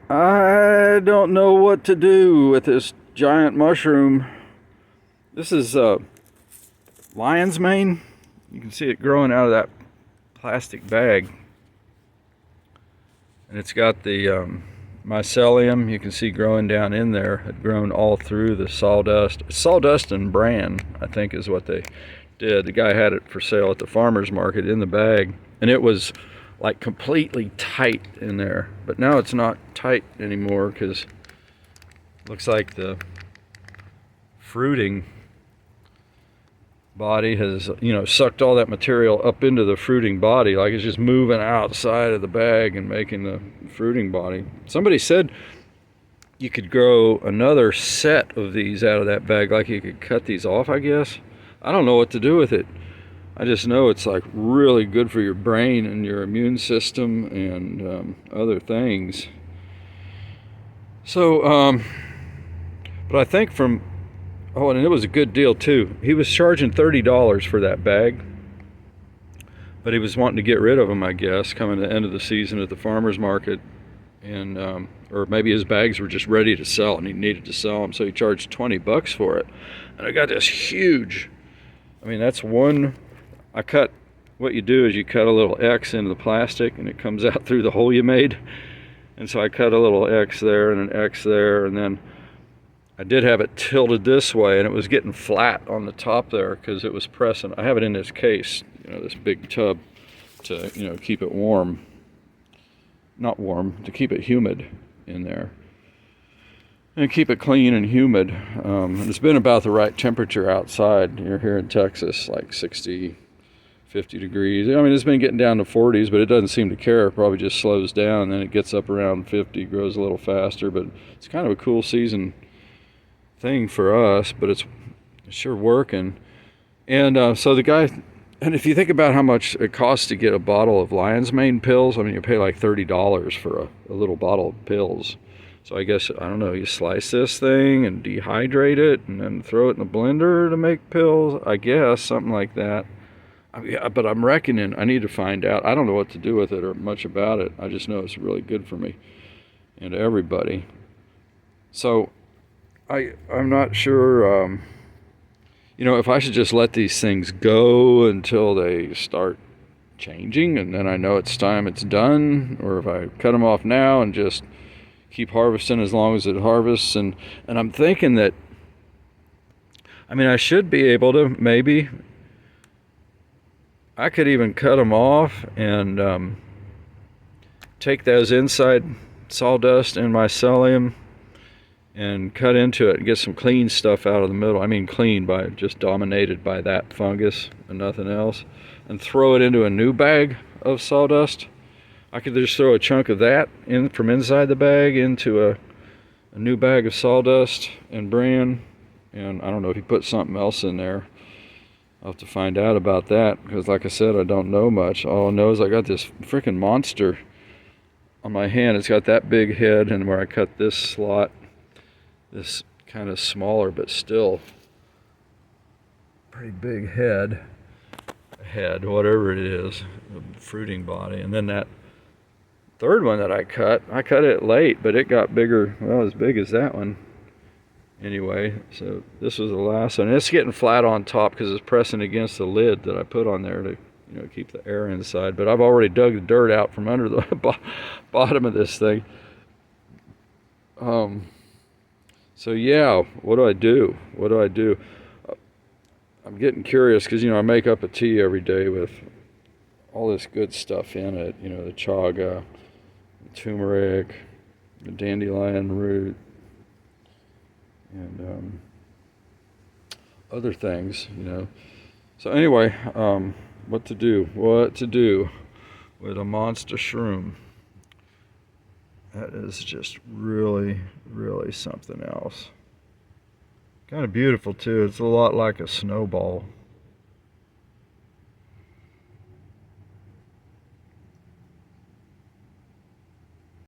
I don't know what to do with this giant mushroom. This is lion's mane. You can see it growing out of that plastic bag. And it's got the mycelium, you can see growing down in there. It had grown all through the sawdust. Sawdust and bran, I think, is what they did. The guy had it for sale at the farmer's market in the bag. And it was like completely tight in there. But now it's not tight anymore because it looks like the fruiting body has, sucked all that material up into the fruiting body, like it's just moving outside of the bag and making the fruiting body. Somebody said you could grow another set of these out of that bag, like you could cut these off, I guess. I don't know what to do with it. I just know it's like really good for your brain and your immune system and other things. So, but I think oh, and it was a good deal too. He was charging $30 for that bag, but he was wanting to get rid of them, I guess, coming to the end of the season at the farmer's market, and or maybe his bags were just ready to sell and he needed to sell them, so he charged $20 for it. And I got this huge. I mean, that's one. I cut. What you do is you cut a little X into the plastic, and it comes out through the hole you made. And so I cut a little X there and an X there, and then I did have it tilted this way, and it was getting flat on the top there because it was pressing. I have it in this case, this big tub to, keep it warm. Not warm, to keep it humid in there. And keep it clean and humid. It's been about the right temperature outside. You're here in Texas, like 60, 50 degrees. I mean, it's been getting down to 40s, but it doesn't seem to care. It probably just slows down, and then it gets up around 50, grows a little faster. But it's kind of a cool season thing for us, but it's sure working. And so the guy, and if you think about how much it costs to get a bottle of lion's mane pills, I mean, you pay like $30 for a little bottle of pills. So I guess, I don't know, you slice this thing and dehydrate it and then throw it in the blender to make pills, I guess, something like that. But I'm reckoning I need to find out. I don't know what to do with it or much about it. I just know it's really good for me and everybody. So I'm not sure, if I should just let these things go until they start changing and then I know it's time it's done, or if I cut them off now and just keep harvesting as long as it harvests. And I'm thinking that, I mean, I should be able to, maybe I could even cut them off and take those inside sawdust and mycelium and cut into it and get some clean stuff out of the middle. I mean clean, by just dominated by that fungus and nothing else, and throw it into a new bag of sawdust. I could just throw a chunk of that in from inside the bag into a new bag of sawdust and bran, and I don't know if you put something else in there. I'll have to find out about that, because like I said, I don't know much. All I know is I got this freaking monster on my hand. It's got that big head, and where I cut this slot, this kind of smaller but still pretty big head, whatever it is, a fruiting body. And then that third one that I cut it late, but it got bigger, well, as big as that one anyway. So this was the last one. It's getting flat on top because it's pressing against the lid that I put on there to keep the air inside. But I've already dug the dirt out from under the bottom of this thing. So yeah, what do I do? I'm getting curious because I make up a tea every day with all this good stuff in it. The chaga, the turmeric, the dandelion root, and other things. So anyway, what to do with a monster shroom? That is just really, really something else. Kind of beautiful too. It's a lot like a snowball.